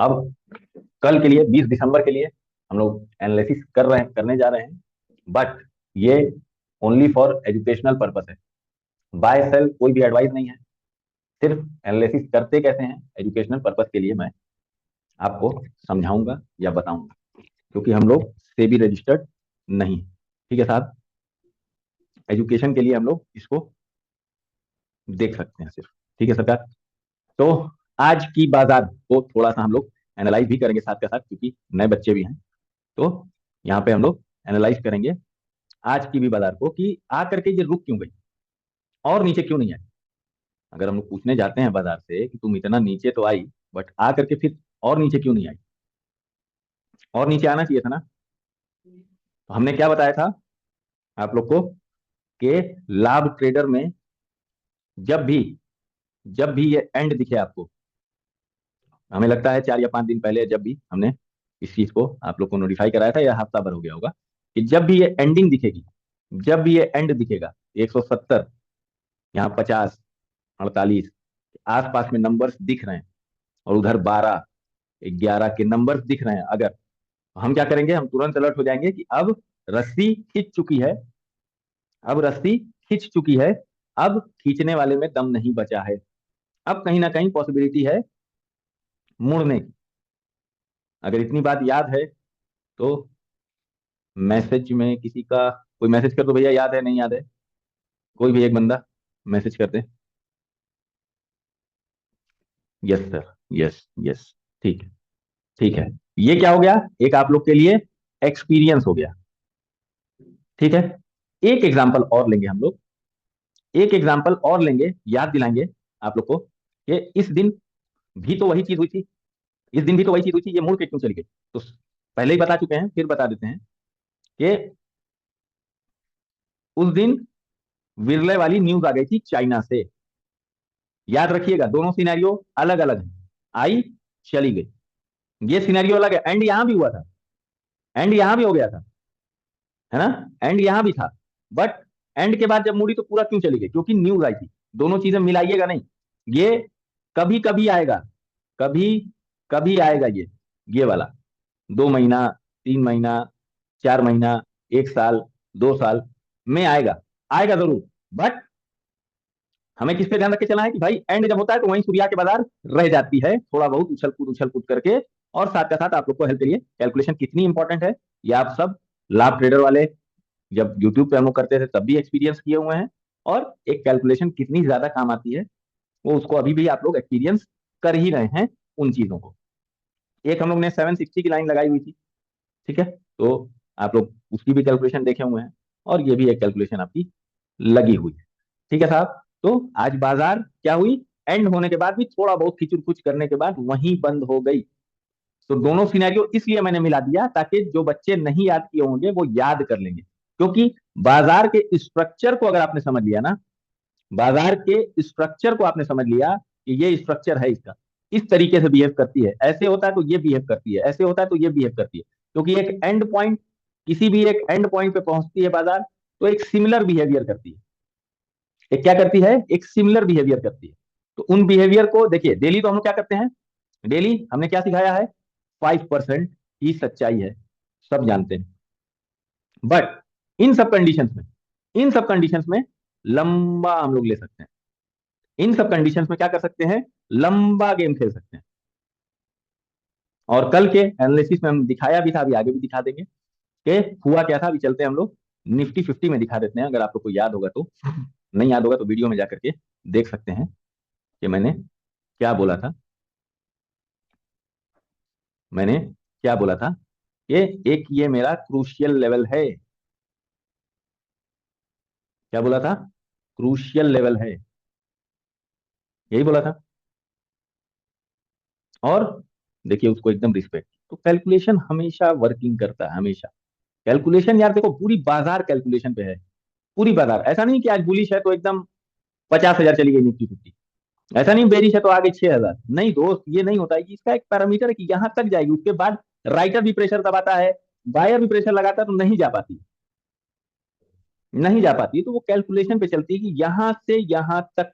अब कल के लिए 20 दिसंबर के लिए हम लोग एनालिसिस करने जा रहे हैं, बट ये ओनली फॉर एजुकेशनल पर्पस है। बाय सेल कोई भी एडवाइस नहीं है, सिर्फ एनालिसिस करते कैसे हैं एजुकेशनल पर्पस के लिए मैं आपको समझाऊंगा या बताऊंगा, क्योंकि हम लोग सेबी रजिस्टर्ड नहीं। ठीक है साहब, एजुकेशन के लिए हम लोग इसको देख सकते हैं सिर्फ। ठीक है सरकार। तो आज की बाजार को थोड़ा सा हम लोग एनालाइज भी करेंगे साथ के साथ, क्योंकि नए बच्चे भी हैं। तो यहाँ पे हम लोग एनालाइज करेंगे आज की भी बाजार को कि आ करके ये रुक क्यों गई और नीचे क्यों नहीं आई। अगर हम लोग पूछने जाते हैं बाजार से कि तुम इतना नीचे तो आई, बट आ करके फिर और नीचे क्यों नहीं आई, और नीचे आना चाहिए था ना। तो हमने क्या बताया था आप लोग को कि लाभ ट्रेडर में जब भी जब भी ये एंड दिखे आपको, हमें लगता है 4 या 5 दिन पहले जब भी हमने इस चीज को आप लोग को नोटिफाई कराया था, या हफ्ता भर हो गया होगा, कि जब भी ये एंडिंग दिखेगी, जब भी ये एंड दिखेगा 170, यहाँ 50, 48 आसपास में नंबर्स दिख रहे हैं, और उधर 12, 11 के नंबर्स दिख रहे हैं, अगर तो हम क्या करेंगे, हम तुरंत अलर्ट हो जाएंगे कि अब रस्सी खिंच चुकी है, अब रस्सी खिंच चुकी है, अब खींचने वाले में दम नहीं बचा है, अब कहीं ना कहीं पॉसिबिलिटी है मुड़ने की। अगर इतनी बात याद है तो मैसेज में किसी का कोई मैसेज कर दो भैया, याद है नहीं याद है, कोई भी एक बंदा मैसेज कर दे। यस सर, यस यस, ठीक है ठीक है। ये क्या हो गया, एक आप लोग के लिए एक्सपीरियंस हो गया। ठीक है, एक एग्जांपल और लेंगे हम लोग, एक एग्जांपल और लेंगे, याद दिलाएंगे आप लोग को कि इस दिन भी तो वही चीज हुई थी, इस दिन भी तो वही चीज हुई थी, ये मुड़ के क्यों चली गई। तो पहले ही बता चुके हैं, फिर बता देते हैं कि उस दिन विरले वाली न्यूज आ गई थी चाइना से। याद रखिएगा, दोनों सिनेरियो अलग अलग हैं, आई चली गई, ये सिनेरियो अलग है। एंड यहां भी हुआ था, एंड यहां भी हो गया था, है ना, एंड यहां भी था, बट एंड के बाद जब मुड़ी तो पूरा क्यों चली गई, क्योंकि न्यूज आई थी। दोनों चीजें मिलाइएगा नहीं, ये कभी कभी आएगा, कभी कभी आएगा, ये वाला 2 महीना, 3 महीना, 4 महीना, 1 साल, 2 साल में आएगा, आएगा जरूर। बट हमें किस पे ध्यान रख के चलना है कि भाई एंड जब होता है तो वहीं सूर्या के बाजार रह जाती है, थोड़ा बहुत उछल कूद करके। और साथ का साथ आप लोग को हेल्प के लिए कैलकुलेशन कितनी इंपॉर्टेंट है, ये आप सब लाभ ट्रेडर वाले जब यूट्यूब पे हम लोग करते थे तब भी एक्सपीरियंस किए हुए हैं, और एक कैलकुलेशन कितनी ज्यादा काम आती है वो उसको अभी भी आप लोग एक्सपीरियंस कर ही रहे हैं उन चीजों को। एक हम लोग ने 760 की लाइन लगाई हुई थी, ठीक है, तो आप लोग उसकी भी कैलकुलेशन देखे हुए हैं, और ये भी एक कैलकुलेशन आपकी लगी हुई है। ठीक है साहब, तो आज बाजार क्या हुई, एंड होने के बाद भी थोड़ा बहुत खिचुर कुछ करने के बाद वहीं बंद हो गई। तो दोनों सिनेरियो इसलिए मैंने मिला दिया ताकि जो बच्चे नहीं याद किए होंगे वो याद कर लेंगे, क्योंकि बाजार के स्ट्रक्चर को अगर आपने समझ लिया ना, बाजार के स्ट्रक्चर को आपने समझ लिया कि ये स्ट्रक्चर है इसका, इस तरीके से बिहेव करती है, ऐसे होता है तो ये बिहेव करती है, ऐसे होता है तो ये बिहेव करती है, क्योंकि एक एंड पॉइंट, किसी भी एक एंड पॉइंट पे पहुंचती है बाजार, तो एक सिमिलर बिहेवियर करती है। एक क्या करती है, एक सिमिलर बिहेवियर करती है। तो उन बिहेवियर को देखिए, डेली तो हम लोग क्या करते हैं, डेली हमने क्या सिखाया है, 5% ही सच्चाई है, सब जानते हैं। बट इन सब कंडीशंस में, इन सब कंडीशंस में लंबा हम लोग ले सकते हैं, इन सब कंडीशंस में क्या कर सकते हैं, लंबा गेम खेल सकते हैं। और कल के एनालिसिस में हम दिखाया भी था, अभी आगे भी दिखा देंगे कि हुआ क्या था। अभी चलते हैं हम लोग निफ्टी 50 में दिखा देते हैं, अगर आप लोग को याद होगा तो, नहीं याद होगा तो वीडियो में जाकर के देख सकते हैं कि मैंने क्या बोला था। मैंने क्या बोला था कि एक ये मेरा क्रूशियल लेवल है, क्या बोला था, क्रूशियल लेवल है, यही बोला था। और देखिए उसको एकदम रिस्पेक्ट, तो कैलकुलेशन हमेशा वर्किंग करता है, हमेशा। कैलकुलेशन यार देखो, पूरी बाजार कैलकुलेशन पे है, पूरी बाजार। ऐसा नहीं कि आज बुलिश है तो एकदम 50,000 चली गई निफ्टी 50, ऐसा नहीं बेरिश है तो आगे 6,000, नहीं दोस्त, ये नहीं होता है। कि इसका एक पैरामीटर है कि यहां तक जाएगी, उसके बाद राइटर भी प्रेशर दबाता है, बायर भी प्रेशर लगाता है, तो नहीं जा पाती, नहीं जा पाती। तो वो कैलकुलेशन पे चलती है कि यहां से यहां तक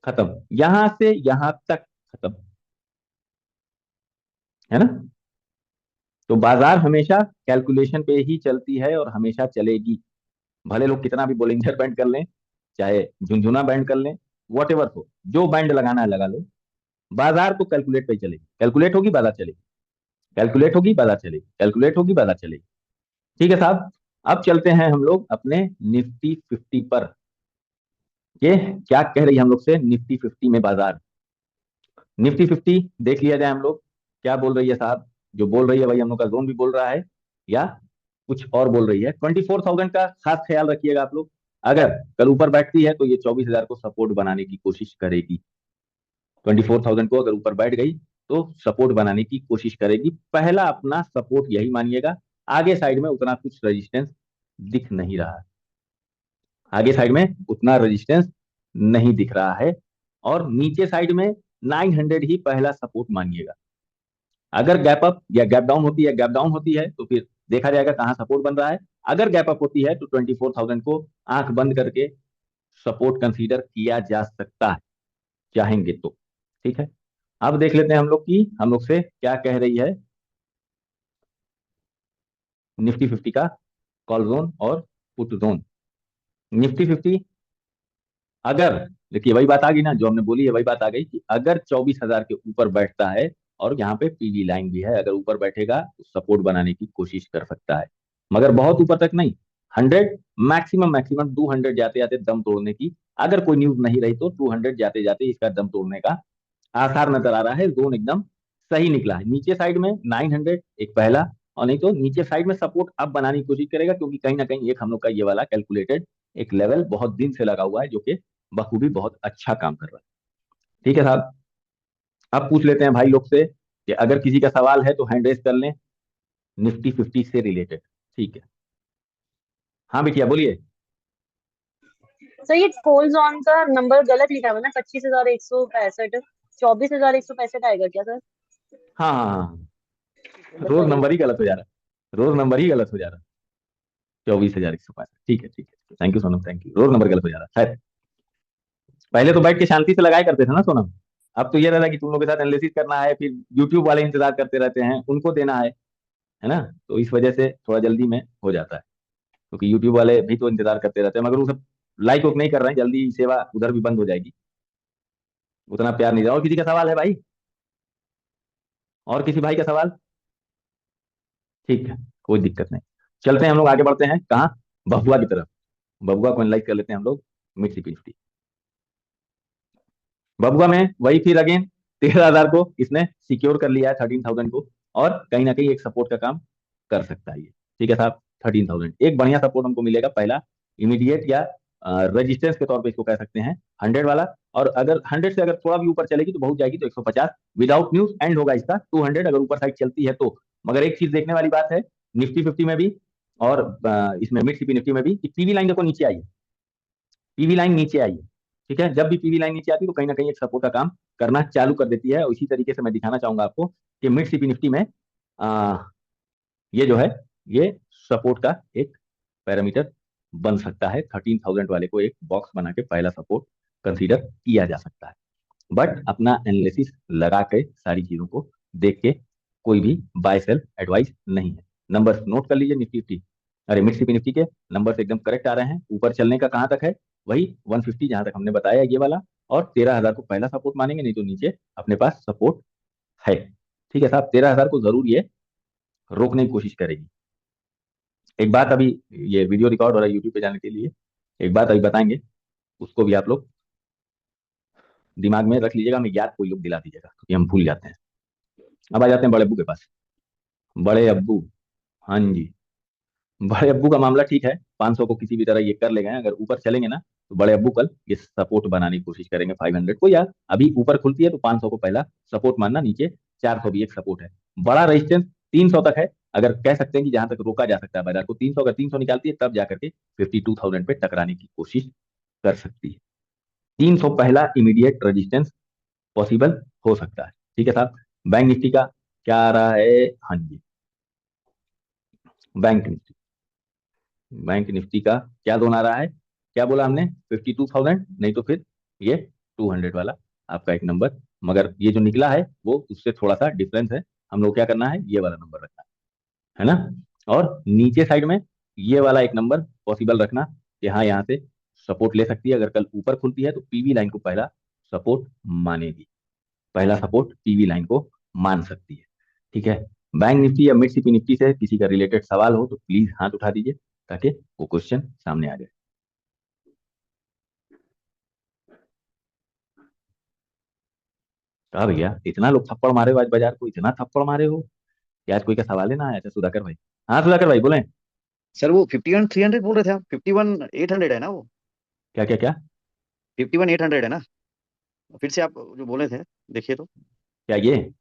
खत्म, यहां से यहां तक खत्म। है ना। तो बाजार हमेशा कैलकुलेशन पे ही चलती है और हमेशा चलेगी, भले लोग कितना भी बोलिंजर बैंड कर लें, चाहे झुनझुना बैंड कर लें, वॉट एवर हो, जो बैंड लगाना है लगा लो, बाजार तो कैलकुलेट पे ही चलेगी। कैलकुलेट होगी बाजार चलेगी, कैलकुलेट होगी बाजार चलेगी, कैलकुलेट होगी बाजार चलेगी। ठीक है साहब। अब चलते हैं हम लोग अपने निफ्टी 50 पर। ये क्या कह रही है हम लोग से निफ्टी 50 में बाजार। निफ्टी 50 देख लिया जाए हम लोग, क्या बोल रही है साहब। जो बोल रही है भाई हम लोग का जोन भी बोल रहा है या कुछ और बोल रही है। 24,000 का खास ख्याल रखिएगा आप लोग। अगर कल ऊपर बैठती है तो ये 24,000 को सपोर्ट बनाने की कोशिश करेगी। 24,000 को अगर ऊपर बैठ गई तो सपोर्ट बनाने की कोशिश करेगी। पहला अपना सपोर्ट यही मानिएगा। आगे साइड में उतना कुछ रेजिस्टेंस दिख नहीं रहा है, आगे साइड में उतना रेजिस्टेंस नहीं दिख रहा है। और नीचे साइड में 900 ही पहला सपोर्ट मानिएगा। अगर गैप अप या गैप डाउन होती है, गैप डाउन होती है तो फिर देखा जाएगा कहाँ सपोर्ट बन रहा है। अगर गैप अप होती है तो 24,000 को आंख बंद करके सपोर्ट कंसीडर किया जा सकता है, चाहेंगे तो। ठीक है। अब देख लेते हैं हम लोग की हम लोग से क्या कह रही है निफ्टी 50 का कॉल जोन और पुट जोन। निफ्टी 50 अगर, देखिए वही बात आ गई ना जो हमने बोली है, वही बात आ गई कि अगर 24,000 के ऊपर बैठता है, और यहाँ पे पीवी लाइन भी है, अगर ऊपर बैठेगा तो सपोर्ट बनाने की कोशिश कर सकता है, मगर बहुत ऊपर तक नहीं। 100, मैक्सिमम मैक्सिमम 200 जाते जाते दम तोड़ने की, अगर कोई न्यूज नहीं रही तो 200 जाते जाते इसका दम तोड़ने का आसार नजर आ रहा है। जोन एकदम सही निकला है। नीचे साइड में 900 एक पहला, और नहीं तो नीचे साइड में सपोर्ट अब बनाने की कोशिश करेगा, क्योंकि कहीं ना कहीं एक हम लोग का ये वाला कैलकुलेटेड एक लेवल बहुत दिन से लगा हुआ है, जो कि बखूबी बहुत अच्छा काम कर रहा है। ठीक है साहब। अब पूछ लेते हैं भाई लोग से कि अगर किसी का सवाल है तो हैंड रेस कर लें निफ्टी 50 से रिलेटेड। ठीक है, हाँ बिटिया बोलिए। सर ये कोल जोन का नंबर गलत लिखा हुआ है ना, 25,165। 24,165 आएगा क्या सर? हाँ हाँ हाँ हाँ। रोज बताइए। नंबर ही गलत हो जा रहा है, रोज नंबर ही गलत हो जा रहा है। 24,165, ठीक है ठीक है, thank you Sonam, thank you. रोज नंबर गलत हो जा रहा है खैर। पहले तो बैठ के शांति से लगाया करते थे ना सोनम। अब तो ये रहता है कि तुम लोग के साथ एनालिसिस करना है, फिर यूट्यूब वाले इंतजार करते रहते हैं, उनको देना है ना। तो इस वजह से थोड़ा जल्दी में हो जाता है, क्योंकि यूट्यूब वाले भी तो इंतजार करते रहते हैं, मगर वो सब लाइक वोक नहीं कर रहे हैं, जल्दी सेवा उधर भी बंद हो जाएगी। उतना प्यार नहीं रहा। और किसी का सवाल है भाई? और किसी भाई का सवाल? ठीक है, कोई दिक्कत नहीं। चलते हैं हम लोग आगे बढ़ते हैं कहाँ, बबुआ की तरफ। बबुआ को एनालाइज कर लेते हैं हम लोग मिड सीपी निफ्टी। बबुआ में वही फिर अगेन 13,000 को इसने सिक्योर कर लिया है, 13,000 को, और कहीं ना कहीं एक सपोर्ट का काम कर सकता है ये। ठीक है साहब। 13,000 एक बढ़िया सपोर्ट हमको मिलेगा पहला, इमीडिएट या रेजिस्टेंस के तौर पे इसको कह सकते हैं 100 वाला। और अगर 100 से अगर थोड़ा भी ऊपर चलेगी तो बहुत जाएगी तो 150, विदाउट न्यूज एंड होगा इसका 200 अगर ऊपर साइड चलती है तो। मगर एक चीज देखने वाली बात है निफ्टी 50 में भी और इसमें मिड सीपी निफ्टी में भी कि पीवी लाइन देखो नीचे आई है, पीवी लाइन नीचे आई है। ठीक है, जब भी पीवी लाइन नीचे आती है तो कहीं ना कहीं एक सपोर्ट का काम करना चालू कर देती है। और इसी तरीके से मैं दिखाना चाहूंगा आपको कि मिड सीपी निफ्टी में आ, ये जो है ये सपोर्ट का एक पैरामीटर बन सकता है। 13,000 वाले को एक बॉक्स बना के पहला सपोर्ट कंसीडर किया जा सकता है। बट अपना एनालिसिस लगा के सारी चीजों को देख के कोई भी बाय सेल एडवाइस नहीं है। नंबर नोट कर लीजिए निफ्टी, अरे मिड सीपी निफ्टी के नंबर एकदम करेक्ट आ रहे हैं। ऊपर चलने का कहाँ तक है, वही 150 जहां तक हमने बताया ये वाला, और 13,000 को पहला सपोर्ट मानेंगे, नहीं तो नीचे अपने पास सपोर्ट है। ठीक है साहब, 13,000 को जरूर ये रोकने की कोशिश करेगी। एक बात अभी, ये वीडियो रिकॉर्ड हो रहा है यूट्यूब पे जाने के लिए, एक बात अभी बताएंगे, उसको भी आप लोग दिमाग में रख लीजिएगा, हमें याद कोई लोग दिला दीजिएगा क्योंकि हम भूल जाते हैं। अब आ जाते हैं बड़े अब्बू के पास। बड़े अब्बू, हाँ जी। बड़े अब्बू का मामला ठीक है, 500 को किसी भी तरह ये कर ले गए, अगर ऊपर चलेंगे ना तो बड़े अब्बू कल ये सपोर्ट बनाने की कोशिश करेंगे 500 को, या अभी ऊपर खुलती है तो 500 को पहला सपोर्ट मानना, नीचे 400 भी एक सपोर्ट है। बड़ा रेजिस्टेंस 300 तक है, अगर कह सकते हैं कि जहां तक रोका जा सकता है बाजार को 300, अगर 300 निकालती है तब जाकर के 52,000 पे टकराने की कोशिश कर सकती है। 300 पहला इमीडिएट रेजिस्टेंस पॉसिबल हो सकता है। ठीक है साहब। बैंक निफ्टी का क्या आ रहा है, हाँ जी, बैंक निफ्टी, बैंक निफ्टी का क्या जोन आ रहा है, क्या बोला हमने, 52,000, नहीं तो फिर ये 200 वाला आपका एक नंबर। मगर ये जो निकला है वो उससे थोड़ा सा डिफरेंस है, हम लोग क्या करना है, ये वाला नंबर रखना है ना। और नीचे साइड में ये वाला एक नंबर पॉसिबल रखना कि हाँ यहाँ से सपोर्ट ले सकती है, अगर कल ऊपर खुलती है तो पीवी लाइन को पहला सपोर्ट मानेगी, पहला सपोर्ट पीवी लाइन को मान सकती है। ठीक है, बैंक निफ्टी या मिड सिटी निफ्टी से किसी का रिलेटेड सवाल हो तो प्लीज हाथ उठा दीजिए ताकि वो क्वेश्चन सामने आ जाए। कहा भैया इतना लोग थप्पड़ मारे हो आज, बाजार को इतना थप्पड़ मारे हो कि आज कोई का सवाल है ना आया था। सुधाकर भाई, हाँ सुधाकर भाई बोले। सर वो 51 300 बोल रहे थे आप, 51 800 है ना वो? क्या क्या क्या? 51 800 है ना? फिर से आप जो बोले थे, देखिए तो। क्या ये